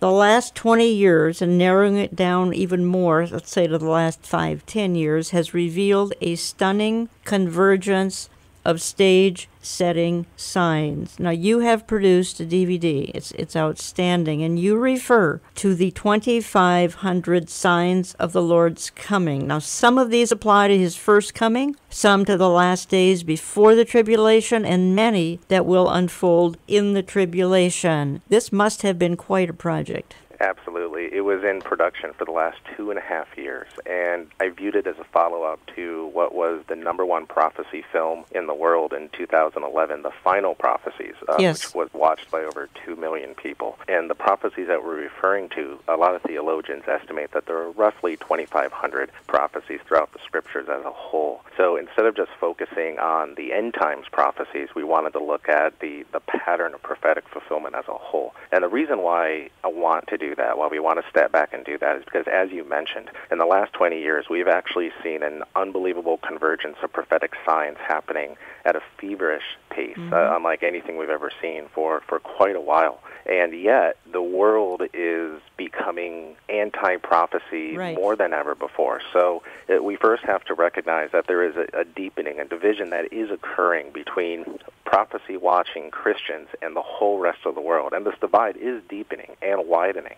the last 20 years, and narrowing it down even more, let's say to the last 5-10 years, has revealed a stunning convergence of stage-setting signs. Now, you have produced a DVD. It's outstanding, and you refer to the 2,500 signs of the Lord's coming. Now, some of these apply to his first coming, some to the last days before the tribulation, and many that will unfold in the tribulation. This must have been quite a project. Absolutely. It was in production for the last 2.5 years, and I viewed it as a follow-up to what was the #1 prophecy film in the world in 2011, The Final Prophecies, which was watched by over 2 million people. And the prophecies that we're referring to, a lot of theologians estimate that there are roughly 2,500 prophecies throughout the Scriptures as a whole. So instead of just focusing on the end times prophecies, we wanted to look at the pattern of prophetic fulfillment as a whole. And the reason why I want to do that, why we want to step back and do that, is because, as you mentioned, in the last 20 years, we've actually seen an unbelievable convergence of prophetic signs happening at a feverish pace, unlike anything we've ever seen for quite a while. And yet, the world is becoming anti-prophecy more than ever before. So we first have to recognize that there is a deepening, a division that is occurring between prophecy-watching Christians and the whole rest of the world. And this divide is deepening and widening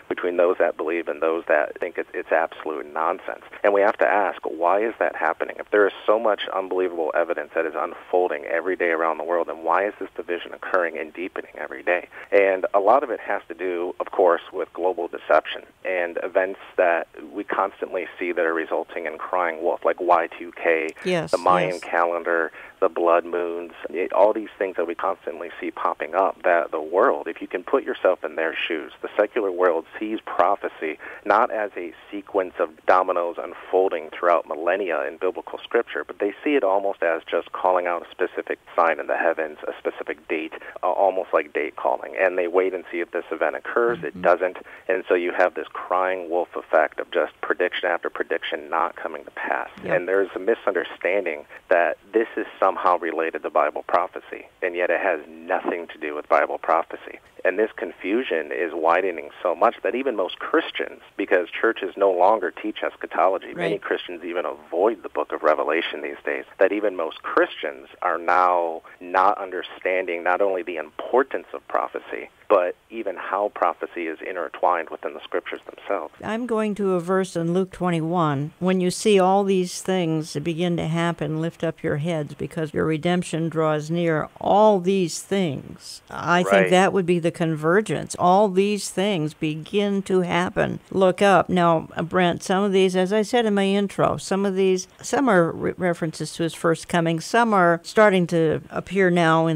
between those that believe and those that think it's absolute nonsense. And we have to ask, why is that happening? If there is so much unbelievable evidence that is unfolding every day around the world, then why is this division occurring and deepening every day? And a lot of it has to do, of course, with global deception and events that we constantly see that are resulting in crying wolf, like Y2K, the Mayan calendar, the blood moons, all these things that we constantly see popping up, that the world, if you can put yourself in their shoes, the secular world sees prophecy not as a sequence of dominoes unfolding throughout millennia in biblical scripture, but they see it almost as just calling out a specific sign in the heavens, a specific date, almost like date calling. And they wait and see if this event occurs. It doesn't. And so you have this crying wolf effect of just prediction after prediction not coming to pass. And there's a misunderstanding that this is somehow related to Bible prophecy, and yet it has nothing to do with Bible prophecy. And this confusion is widening so much that even most Christians, because churches no longer teach eschatology, many Christians even avoid the book of Revelation these days, that even most Christians are now not understanding not only the importance of prophecy, but even how prophecy is intertwined within the scriptures themselves. I'm going to a verse in Luke 21. When you see all these things begin to happen, lift up your heads because your redemption draws near. All these things. I think that would be the convergence. All these things begin to happen. Look up. Now, Brent, some of these, as I said in my intro, some are references to his first coming. Some are starting to appear now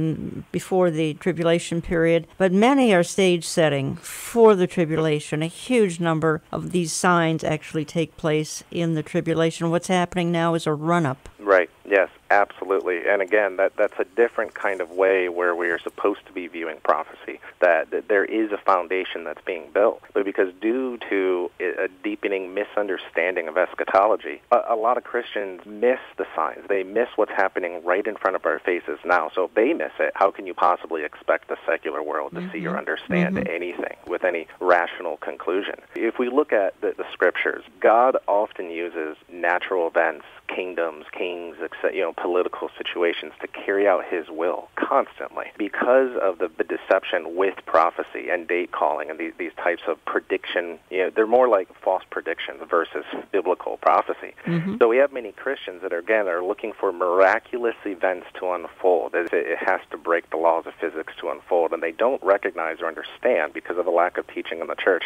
before the tribulation period, but many are stage setting for the tribulation. A huge number of these signs actually take place in the tribulation. What's happening now is a run-up. Right. Yes, absolutely. And again, that's a different kind of way where we are supposed to be viewing prophecy, that there is a foundation that's being built. But because due to a deepening misunderstanding of eschatology, a lot of Christians miss the signs. They miss what's happening right in front of our faces now. So if they miss it, how can you possibly expect the secular world to see or understand anything with any rational conclusion? If we look at the scriptures, God often uses natural events, kingdoms, kings, political situations to carry out his will constantly. Because of the deception with prophecy and date calling and these types of prediction, they're more like false predictions versus biblical prophecy. So we have many Christians that are looking for miraculous events to unfold. It has to break the laws of physics to unfold, and they don't recognize or understand, because of the lack of teaching in the church,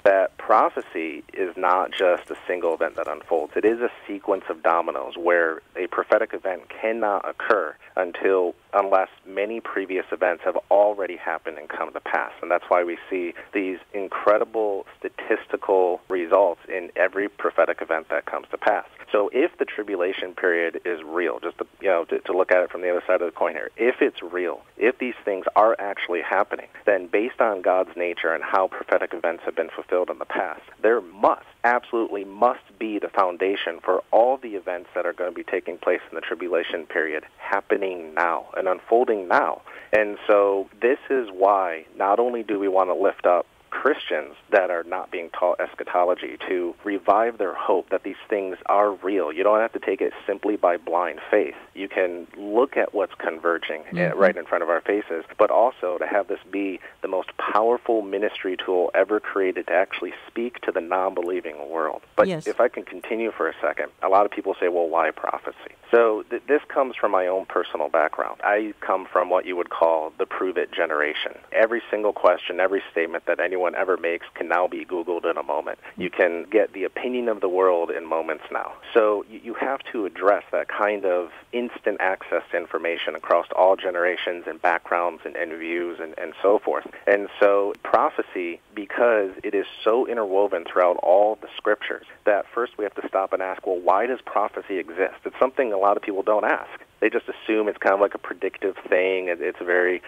that prophecy is not just a single event that unfolds. It is a sequence of dominoes where a prophetic event cannot occur unless many previous events have already happened and come to pass. And that's why we see these incredible statistical results in every prophetic event that comes to pass. So if the tribulation period is real, just to look at it from the other side of the coin here, if it's real, if these things are actually happening, then based on God's nature and how prophetic events have been fulfilled in the past, there absolutely must be the foundation for all the events that are going to be taking place in the tribulation period happening now and unfolding now. And so this is why not only do we want to lift up Christians that are not being taught eschatology to revive their hope that these things are real. You don't have to take it simply by blind faith. You can look at what's converging right in front of our faces, but also to have this be the most powerful ministry tool ever created to actually speak to the non-believing world. But if I can continue for a second, a lot of people say, well, why prophecy? So this comes from my own personal background. I come from what you would call the prove-it generation. Every single question, every statement that anyone ever makes can now be Googled in a moment. You can get the opinion of the world in moments now. So you have to address that kind of instant access to information across all generations and backgrounds and views and so forth. And so prophecy, because it is so interwoven throughout all the scriptures, that first we have to stop and ask, well, why does prophecy exist? It's something a lot of people don't ask. They just assume it's kind of like a predictive thing. It's very,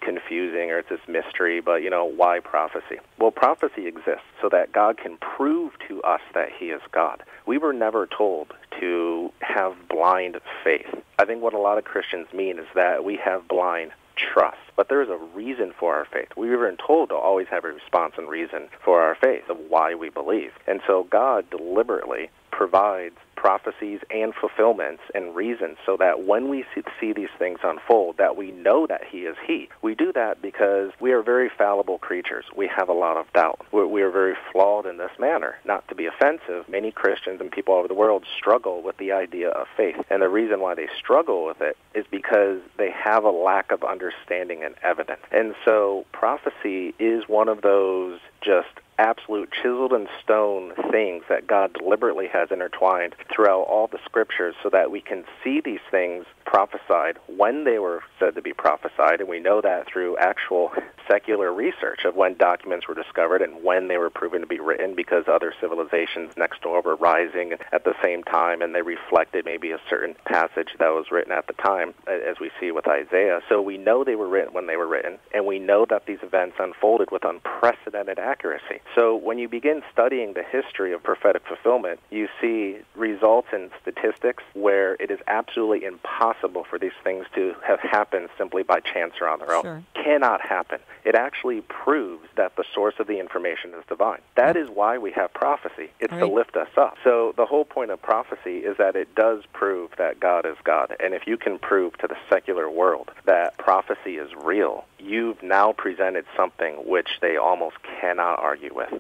confusing, or it's this mystery, but, why prophecy? Well, prophecy exists so that God can prove to us that he is God. We were never told to have blind faith. I think what a lot of Christians mean is that we have blind trust. But there is a reason for our faith. We were told to always have a response and reason for our faith of why we believe. And so God deliberately provides prophecies and fulfillments and reasons so that when we see these things unfold, that we know that he is he. We do that because we are very fallible creatures. We have a lot of doubt. We are very flawed in this manner. Not to be offensive, many Christians and people all over the world struggle with the idea of faith. And the reason why they struggle with it is because they have a lack of understanding and evidence. And so prophecy is one of those just absolute chiseled in stone things that God deliberately has intertwined throughout all the scriptures so that we can see these things prophesied when they were said to be prophesied, and we know that through actual secular research of when documents were discovered and when they were proven to be written, because other civilizations next door were rising at the same time, and they reflected maybe a certain passage that was written at the time, as we see with Isaiah. So we know they were written when they were written, and we know that these events unfolded with unprecedented accuracy. So when you begin studying the history of prophetic fulfillment, you see results in statistics where it is absolutely impossible for these things to have happened simply by chance or on their own. Sure. Cannot happen. It actually proves that the source of the information is divine. That is why we have prophecy. It's to lift us up. So the whole point of prophecy is that it does prove that God is God. And if you can prove to the secular world that prophecy is real, you've now presented something which they almost cannot argue with.